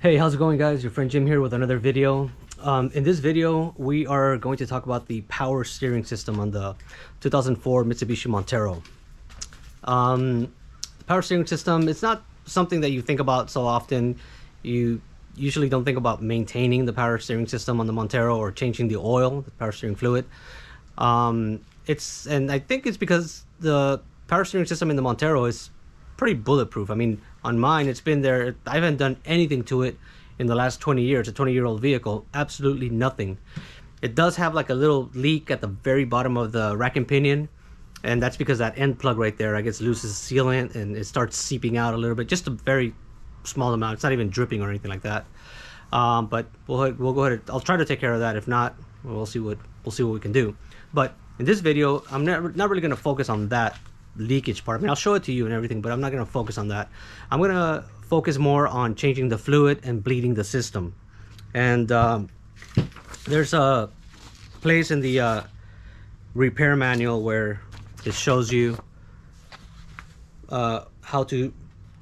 Hey, how's it going, guys? Your friend Jim here with another video. In this video, we are going to talk about the power steering system on the 2004 Mitsubishi Montero. The power steering system, it's not something that you think about so often. You usually don't think about maintaining the power steering system on the Montero or changing the oil, the power steering fluid. And I think it's because the power steering system in the Montero is pretty bulletproof. I mean, on mine, it's been there. I haven't done anything to it in the last 20 years. A 20-year-old vehicle, absolutely nothing. It does have like a little leak at the very bottom of the rack and pinion, and that's because that end plug right there, I guess, loses sealant and it starts seeping out a little bit, just a very small amount. It's not even dripping or anything like that. But we'll go ahead. I'll try to take care of that. If not, we'll see what we can do. But in this video, I'm not really going to focus on that leakage part. I mean, I'll show it to you and everything, but I'm not going to focus on that. I'm going to focus more on changing the fluid and bleeding the system. And there's a place in the repair manual where it shows you how to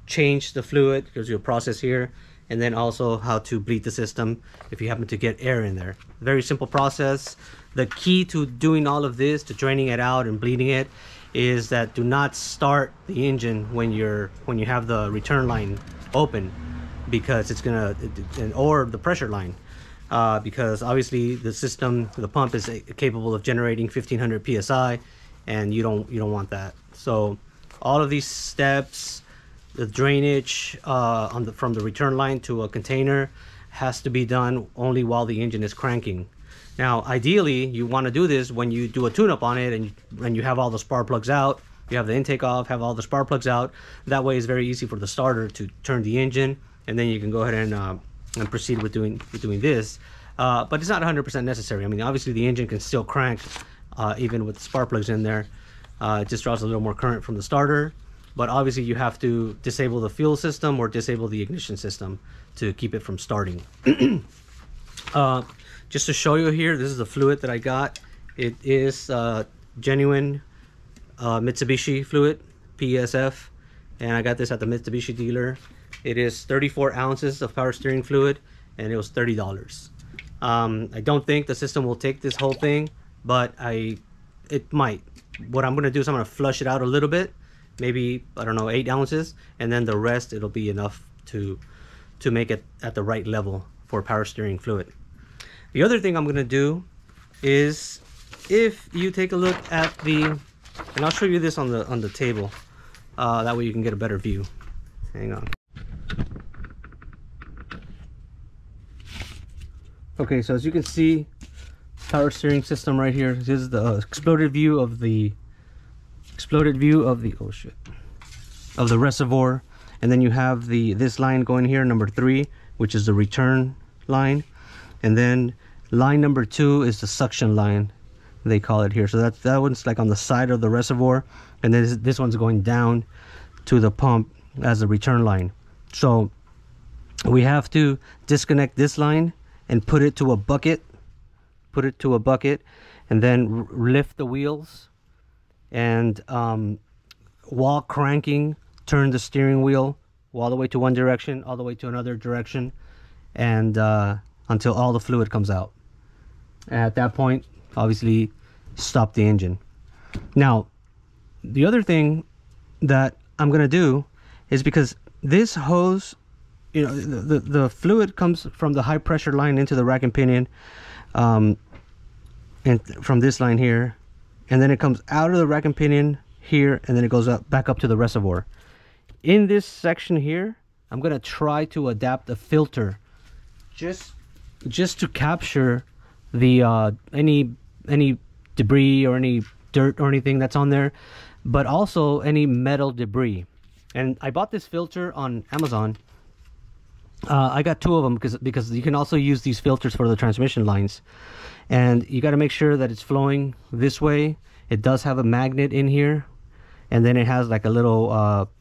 change the fluid. Gives you a process here, and then also how to bleed the system if you happen to get air in there. Very simple process. The key to doing all of this, to draining it out and bleeding it, is that do not start the engine when you have the return line open, because it's gonna, or the pressure line, because obviously the system, the pump is capable of generating 1500 psi, and you don't want that. So all of these steps, the drainage from the return line to a container, has to be done only while the engine is cranking. Now, ideally, you want to do this when you do a tune-up on it and you have all the spark plugs out, you have the intake off, have all the spark plugs out. That way, it's very easy for the starter to turn the engine, and then you can go ahead and proceed with doing this. But it's not 100% necessary. I mean, obviously, the engine can still crank even with the spark plugs in there. It just draws a little more current from the starter. But obviously, you have to disable the fuel system or disable the ignition system to keep it from starting. Just to show you here, this is the fluid that I got. It is genuine Mitsubishi fluid, PSF, and I got this at the Mitsubishi dealer. It is 34 ounces of power steering fluid, and it was $30. I don't think the system will take this whole thing, but it might. What I'm gonna do is I'm gonna flush it out a little bit, maybe, I don't know, 8 ounces, and then the rest, it'll be enough to make it at the right level for power steering fluid. The other thing I'm going to do is, if you take a look at the, and I'll show you this on the table, that way you can get a better view. Hang on. Okay, so as you can see, power steering system right here. This is the exploded view of the oh shit, of the reservoir, and then you have this line going here, number 3, which is the return line. And then line number 2 is the suction line, they call it here. So that one's like on the side of the reservoir, and then this one's going down to the pump as a return line. So we have to disconnect this line and put it to a bucket, and then lift the wheels, and while cranking, turn the steering wheel all the way to one direction, all the way to another direction, and until all the fluid comes out. At that point, obviously, stop the engine. Now, the other thing that I'm gonna do is, because this hose, you know, the fluid comes from the high pressure line into the rack and pinion, and from this line here, and then it comes out of the rack and pinion here, and then it goes back up to the reservoir. In this section here, I'm gonna try to adapt a filter just to capture the any debris or any dirt or anything that's on there, but also any metal debris. And I bought this filter on Amazon. I got 2 of them because you can also use these filters for the transmission lines, and you got to make sure that it's flowing this way. It does have a magnet in here, and then it has like a little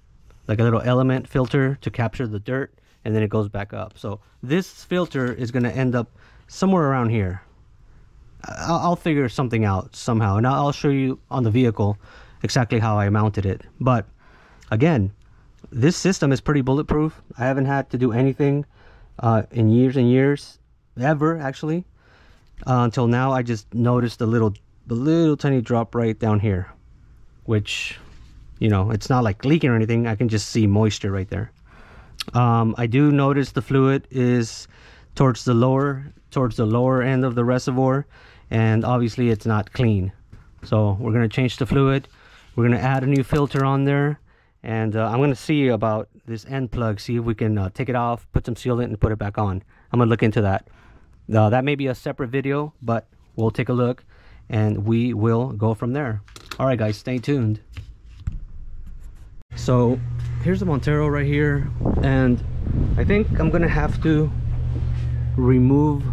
element filter to capture the dirt, and then it goes back up. So this filter is going to end up somewhere around here. I'll figure something out somehow, and I'll show you on the vehicle exactly how I mounted it. But again, this system is pretty bulletproof. I haven't had to do anything in years and years, ever actually, until now. I just noticed a little tiny drop right down here, which, you know, it's not like leaking or anything. I can just see moisture right there. I do notice the fluid is towards the lower end of the reservoir, and obviously it's not clean. So we're going to change the fluid. We're going to add a new filter on there, and I'm going to see about this end plug, see if we can take it off, put some sealant, and put it back on. I'm going to look into that. That may be a separate video, but we'll take a look and we will go from there. All right guys, stay tuned. So here's the Montero right here, and I think I'm gonna have to remove,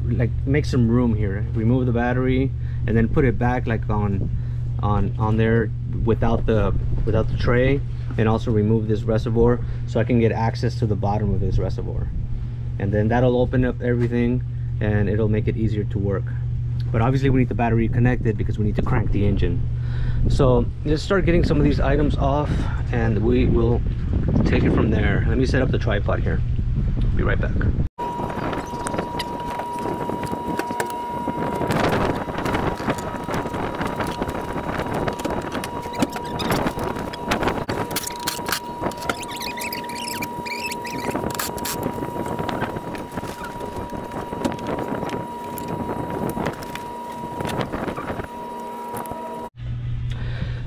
like, make some room here, remove the battery and then put it back like on there without the tray, and also remove this reservoir so I can get access to the bottom of this reservoir, and then that'll open up everything and it'll make it easier to work. But obviously we need the battery connected because we need to crank the engine. So let's start getting some of these items off and we will take it from there. Let me set up the tripod here. Be right back.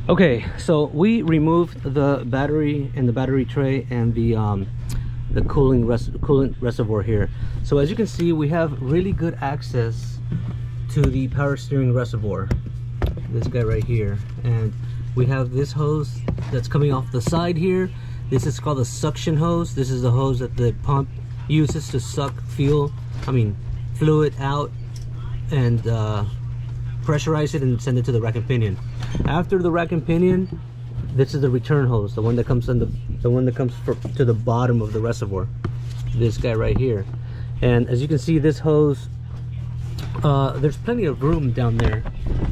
Okay, so we removed the battery and the battery tray and the coolant reservoir here. So as you can see, we have really good access to the power steering reservoir, this guy right here, and we have this hose that's coming off the side here. This is called a suction hose. This is the hose that the pump uses to suck fluid out and pressurize it and send it to the rack and pinion. After the rack and pinion, this is the return hose, the one that comes to the bottom of the reservoir, this guy right here. And as you can see, this hose, there's plenty of room down there.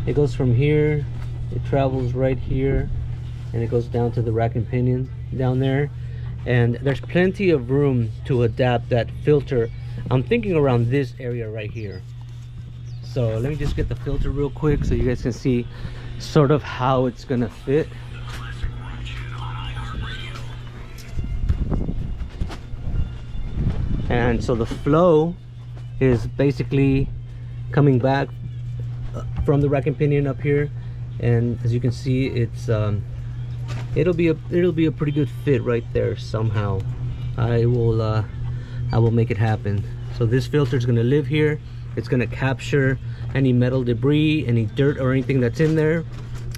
It goes from here, it travels right here, and it goes down to the rack and pinion down there, and there's plenty of room to adapt that filter. I'm thinking around this area right here. So let me just get the filter real quick so you guys can see sort of how it's gonna fit. And so the flow is basically coming back from the rack and pinion up here, and as you can see, it's it'll be a pretty good fit right there somehow. I will make it happen. So this filter is going to live here. It's going to capture any metal debris, any dirt or anything that's in there.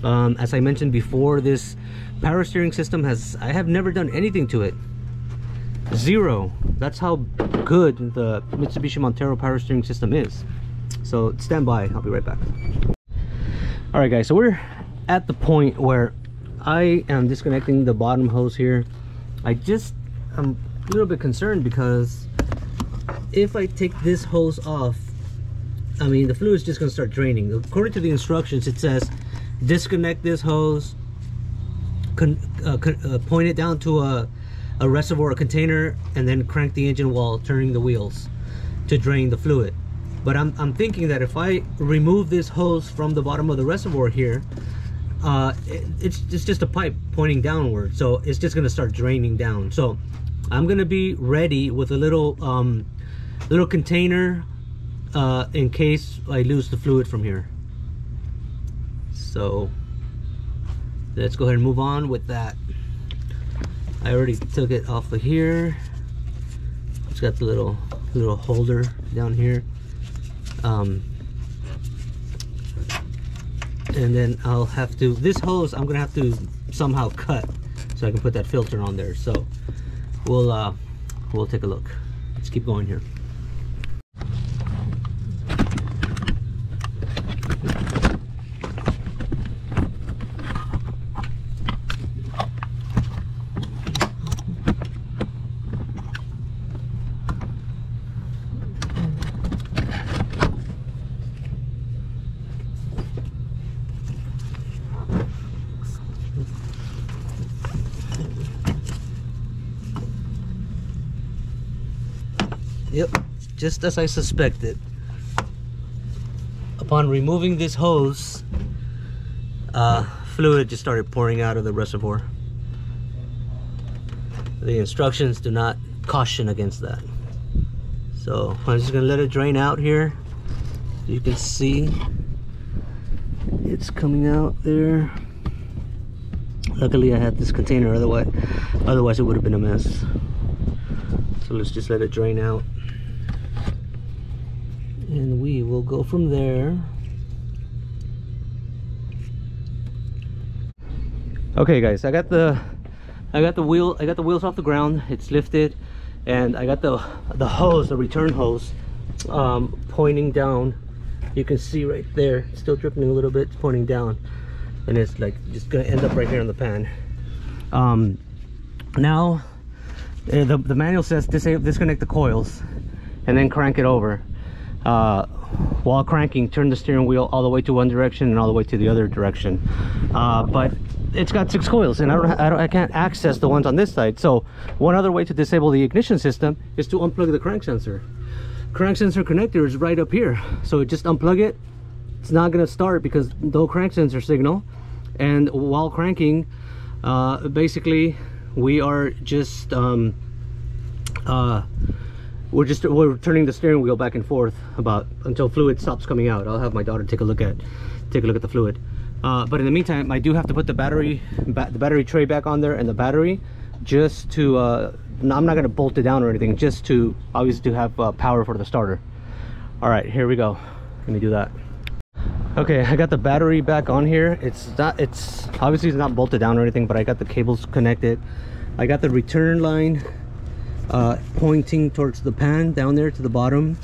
As I mentioned before, this power steering system I have never done anything to it. Zero. That's how good the Mitsubishi Montero power steering system is. So stand by, I'll be right back. All right guys, so we're at the point where I am disconnecting the bottom hose here. I'm a little bit concerned because if I take this hose off, the fluid is just going to start draining. According to the instructions, it says disconnect this hose, point it down to a reservoir, a container, and then crank the engine while turning the wheels to drain the fluid. But I'm thinking that if I remove this hose from the bottom of the reservoir here, it's just a pipe pointing downward, so it's just going to start draining down. So I'm going to be ready with a little container in case I lose the fluid from here. So let's go ahead and move on with that. I already took it off of here. It's got the little holder down here. And then I'll have to, this hose I'm gonna have to somehow cut so I can put that filter on there. So we'll take a look. Let's keep going here. Yep, just as I suspected. Upon removing this hose, fluid just started pouring out of the reservoir. The instructions do not caution against that. So I'm just gonna let it drain out here. You can see it's coming out there. Luckily I had this container, otherwise it would have been a mess. So let's just let it drain out. And we will go from there. Okay guys, I got the wheels off the ground. It's lifted, and I got the hose, the return hose, pointing down. You can see right there, it's still dripping a little bit. It's pointing down, and it's like just gonna end up right here on the pan. Now the manual says disconnect the coils and then crank it over. While cranking, turn the steering wheel all the way to one direction and all the way to the other direction. But it's got 6 coils, and I can't access the ones on this side. So one other way to disable the ignition system is to unplug the crank sensor. Crank sensor connector is right up here, so just unplug it. It's not going to start because no crank sensor signal. And while cranking, basically we are just we're turning the steering wheel back and forth until fluid stops coming out. I'll have my daughter take a look at the fluid. But in the meantime, I do have to put the battery tray back on there, and the battery, just to I'm not going to bolt it down or anything, just to obviously to have power for the starter. All right, here we go. Let me do that. Okay, I got the battery back on here. It's obviously not bolted down or anything, but I got the cables connected. I got the return line pointing towards the pan down there to the bottom,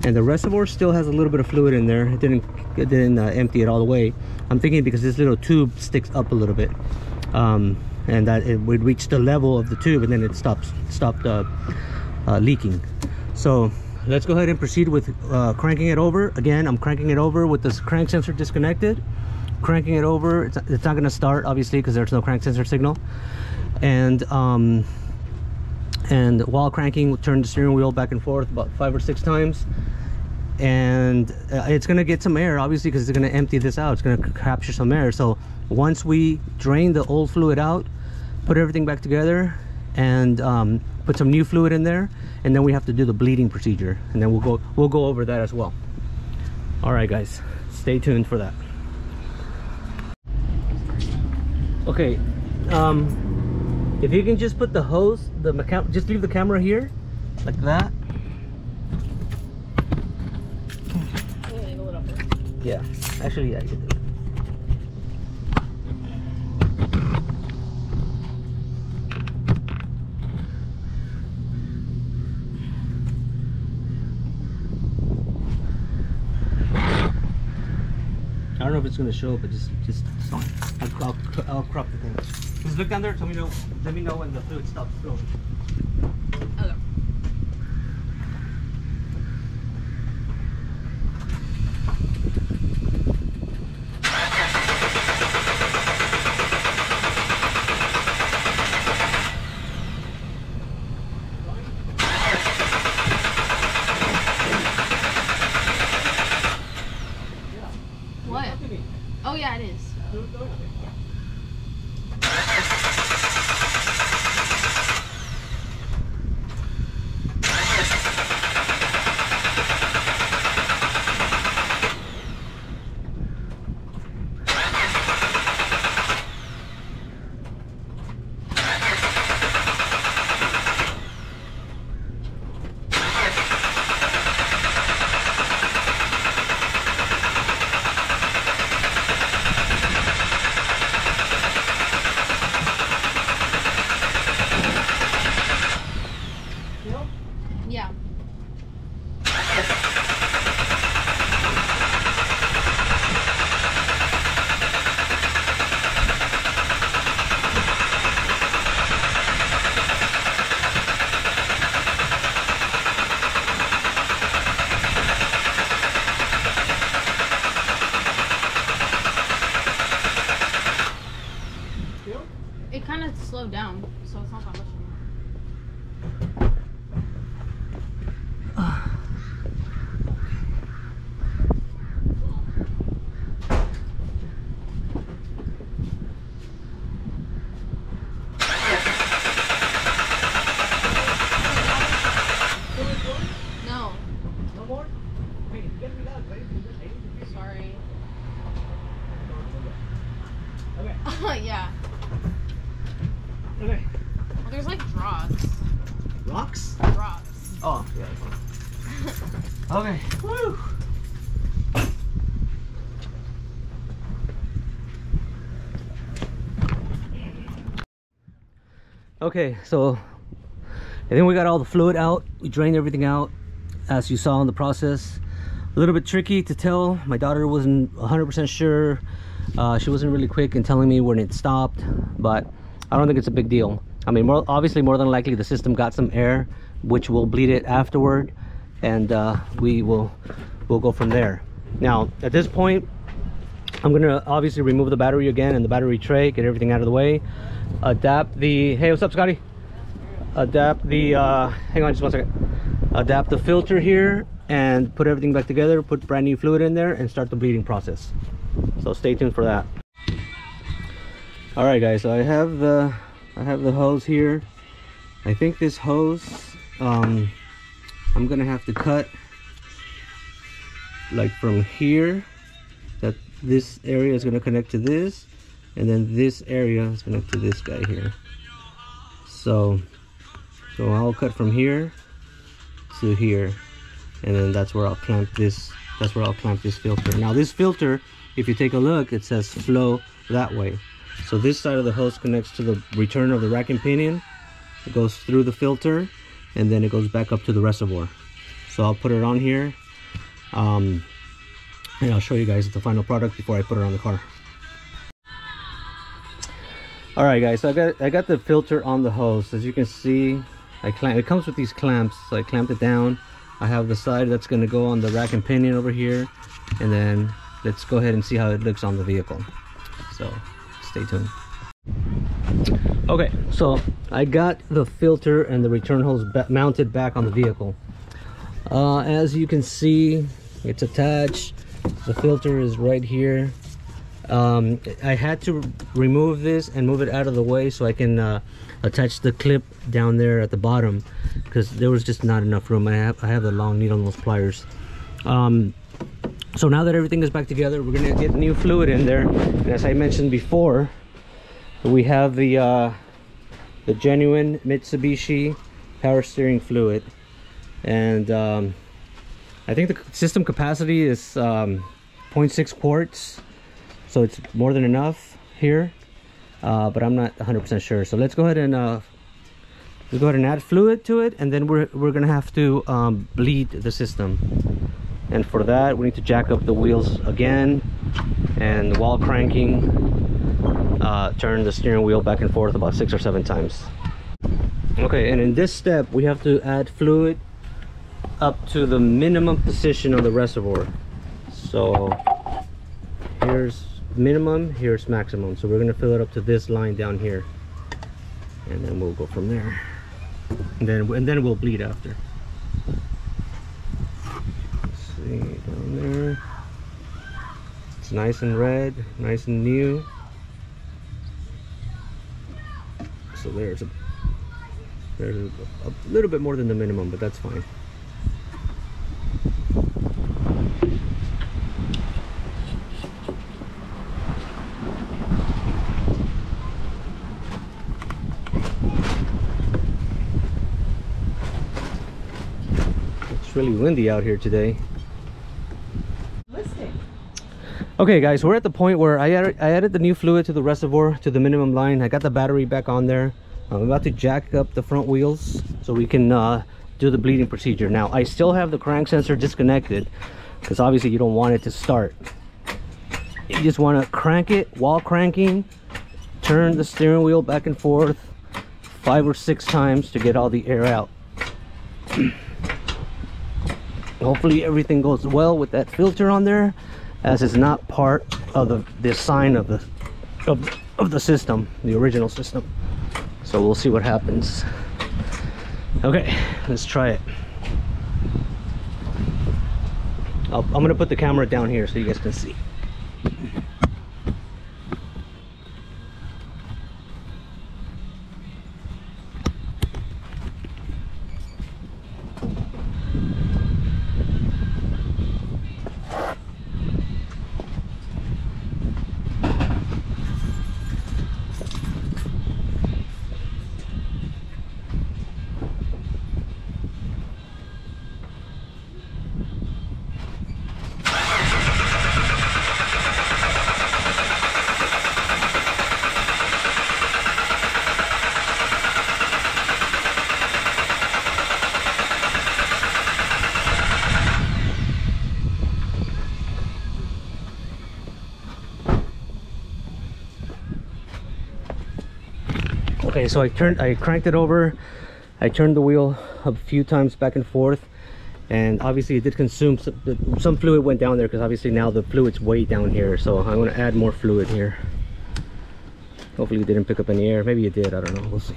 and the reservoir still has a little bit of fluid in there. It didn't empty it all the way. I'm thinking because this little tube sticks up a little bit, and that it would reach the level of the tube, and then it stopped leaking. So let's go ahead and proceed with cranking it over. Again, I'm cranking it over with this crank sensor disconnected. Cranking it over, it's not going to start obviously because there's no crank sensor signal. And while cranking, we'll turn the steering wheel back and forth about 5 or 6 times, and it's going to get some air obviously because it's going to empty this out. It's going to capture some air. So once we drain the old fluid out, put everything back together, and put some new fluid in there, and then we have to do the bleeding procedure, and then we'll go over that as well. All right guys, stay tuned for that. Okay, if you can just put the hose, just leave the camera here, like that. Yeah, actually, yeah, you can do it. I don't know if it's going to show up, but just fine. I'll crop the thing. Just look down there. Let me know when the fluid stops flowing. Okay. What? Oh yeah, it is. Yeah. It kind of slowed down, so it's not that much anymore. drops. Oh, yeah. Okay. Woo. Okay, so I think we got all the fluid out. We drained everything out, as you saw in the process. A little bit tricky to tell. My daughter wasn't 100% sure. She wasn't really quick in telling me when it stopped, but I don't think it's a big deal. I mean, obviously more than likely the system got some air, which will bleed it afterward, and we'll go from there. Now at this point, I'm gonna obviously remove the battery again and the battery tray, get everything out of the way, adapt the, hey, what's up, Scotty? Adapt the hang on just one second, adapt the filter here and put everything back together, put brand new fluid in there and start the bleeding process. So stay tuned for that. All right guys, so I have the hose here. I think this hose I'm gonna have to cut like from here, that this area is gonna connect to this, and then this area is connected to this guy here. So I'll cut from here to here, and then that's where I'll clamp this. That's where I'll clamp this filter. Now this filter, if you take a look, it says flow that way. So this side of the hose connects to the return of the rack and pinion. It goes through the filter, and then it goes back up to the reservoir. So I'll put it on here, and I'll show you guys the final product before I put it on the car. All right guys, so I got the filter on the hose. As you can see, it comes with these clamps, so I clamped it down. I have the side that's going to go on the rack and pinion over here, and then let's go ahead and see how it looks on the vehicle. So stay tuned. Okay, so I got the filter and the return hose mounted back on the vehicle. As you can see, it's attached. The filter is right here. I had to remove this and move it out of the way so I can attach the clip down there at the bottom, because there was just not enough room. I have the long needle nose pliers. So now that everything is back together, we're gonna get new fluid in there. And as I mentioned before, we have the genuine Mitsubishi power steering fluid, and I think the system capacity is 0.6 quarts. So it's more than enough here, but I'm not 100% sure. So let's go ahead and add fluid to it, and then we're gonna have to bleed the system. And for that, we need to jack up the wheels again, and while cranking, turn the steering wheel back and forth about 6 or 7 times. Okay, and in this step, we have to add fluid up to the minimum position of the reservoir. So here's minimum, here's maximum. So we're going to fill it up to this line down here, and then we'll go from there, and then we'll bleed after. Let's see, down there, it's nice and red, nice and new. So there's a little bit more than the minimum, but that's fine. It's really windy out here today. Okay guys, we're at the point where I added the new fluid to the reservoir to the minimum line. I got the battery back on there. I'm about to jack up the front wheels so we can do the bleeding procedure. Now I still have the crank sensor disconnected, because obviously you don't want it to start. You just want to crank it. While cranking, turn the steering wheel back and forth 5 or 6 times to get all the air out. Hopefully everything goes well with that filter on there, as it's not part of the design of the system, the original system. So we'll see what happens. Okay, let's try it. I'm gonna put the camera down here so you guys can see. Okay, so I cranked it over. I turned the wheel a few times back and forth, and obviously it did consume some fluid went down there, because obviously now the fluid's way down here. So I'm going to add more fluid here. Hopefully it didn't pick up any air. Maybe it did, I don't know, we'll see.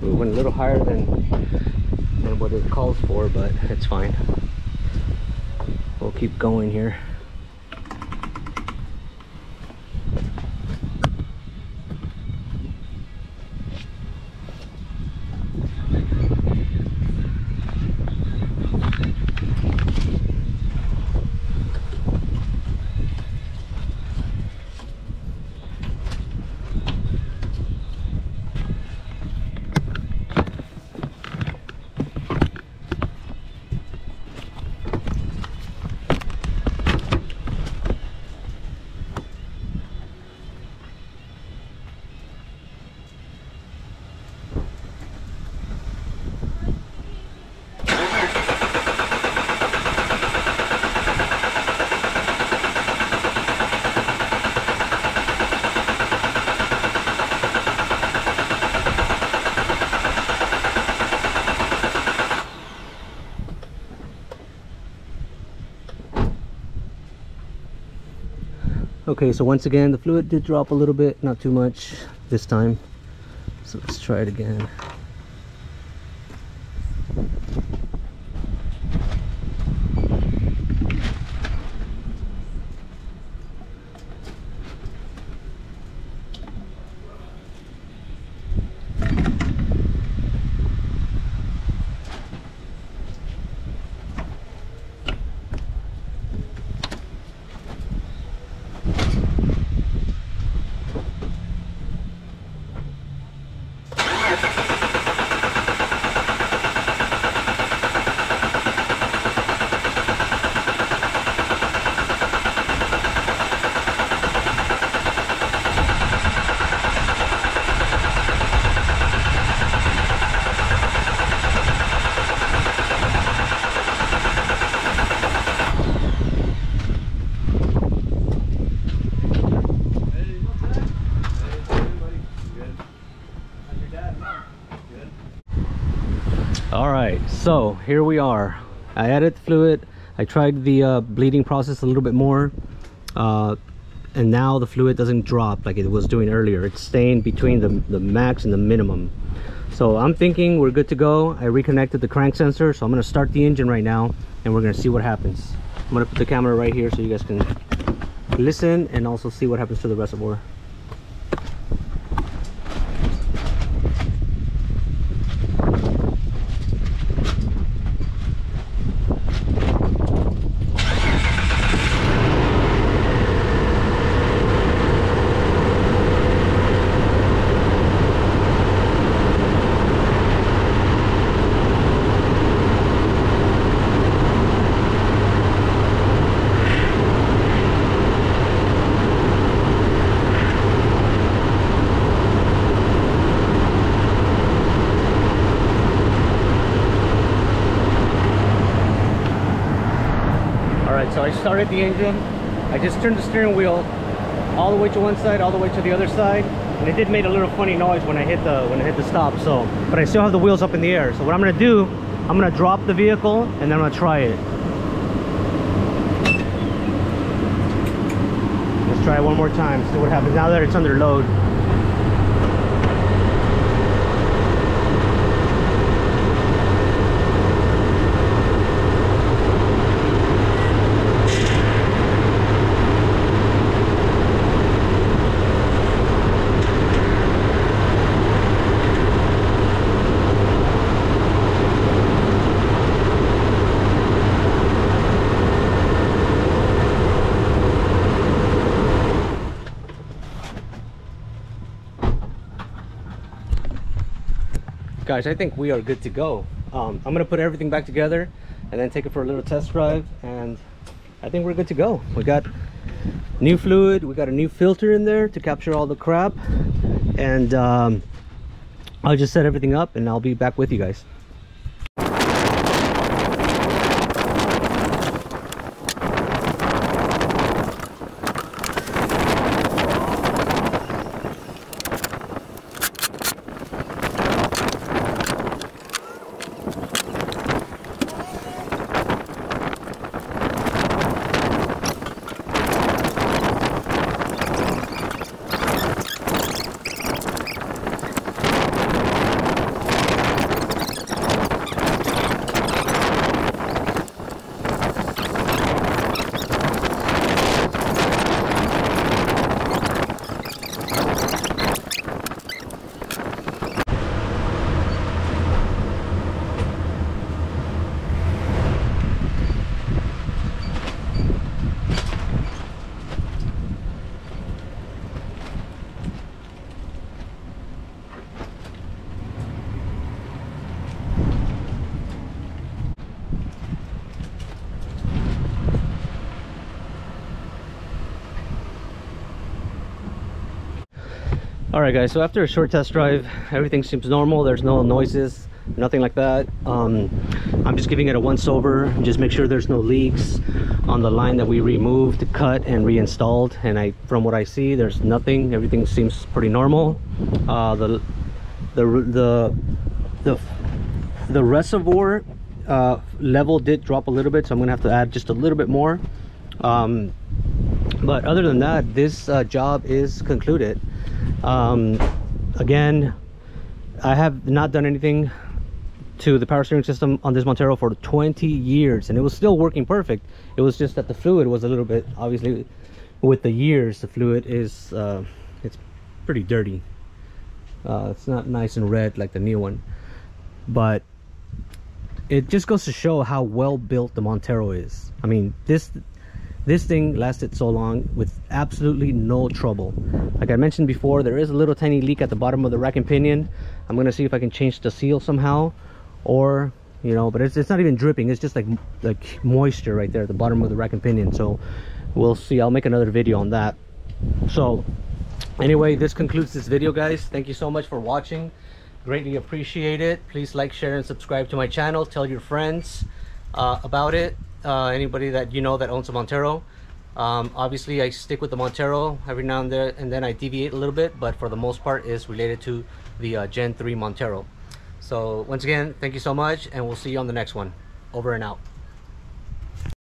We went a little higher than what it calls for, but it's fine. We'll keep going here. Okay, so once again the fluid did drop a little bit, not too much this time, so let's try it again. Alright, so here we are. I added fluid. I tried the bleeding process a little bit more, and now the fluid doesn't drop like it was doing earlier. It's staying between the max and the minimum. So I'm thinking we're good to go. I reconnected the crank sensor, so I'm going to start the engine right now and we're going to see what happens. I'm going to put the camera right here so you guys can listen and also see what happens to the reservoir. So I started the engine. I just turned the steering wheel all the way to one side, all the way to the other side, and it did make a little funny noise when I hit the stop. So, but I still have the wheels up in the air. So what I'm gonna do, I'm gonna drop the vehicle and then I'm gonna try it. Let's try it one more time. See what happens now that it's under load. Guys, I think we are good to go. I'm gonna put everything back together and then take it for a little test drive, and I think we're good to go. We got new fluid. We got a new filter in there to capture all the crap, and I'll just set everything up and I'll be back with you guys. All right guys, so after a short test drive, everything seems normal. There's no noises, nothing like that. I'm just giving it a once over, just make sure there's no leaks on the line that we removed, cut, and reinstalled. And from what I see, there's nothing. Everything seems pretty normal. The reservoir level did drop a little bit, so I'm gonna have to add just a little bit more. But other than that, this job is concluded. Again, I have not done anything to the power steering system on this Montero for 20 years, and it was still working perfect. It was just that the fluid was a little bit, obviously with the years, the fluid is it's pretty dirty. It's not nice and red like the new one, but it just goes to show how well built the Montero is. I mean, this thing lasted so long with absolutely no trouble. Like I mentioned before, there is a little tiny leak at the bottom of the rack and pinion. I'm gonna see if I can change the seal somehow, or you know, but it's not even dripping. It's just like moisture right there at the bottom of the rack and pinion. So we'll see. I'll make another video on that. So anyway, this concludes this video, guys. Thank you so much for watching. Greatly appreciate it. Please like, share, and subscribe to my channel. Tell your friends about it. Anybody that you know that owns a Montero. Obviously I stick with the Montero. Every now and then I deviate a little bit, but for the most part is related to the Gen 3 Montero. So once again, thank you so much, and we'll see you on the next one. Over and out.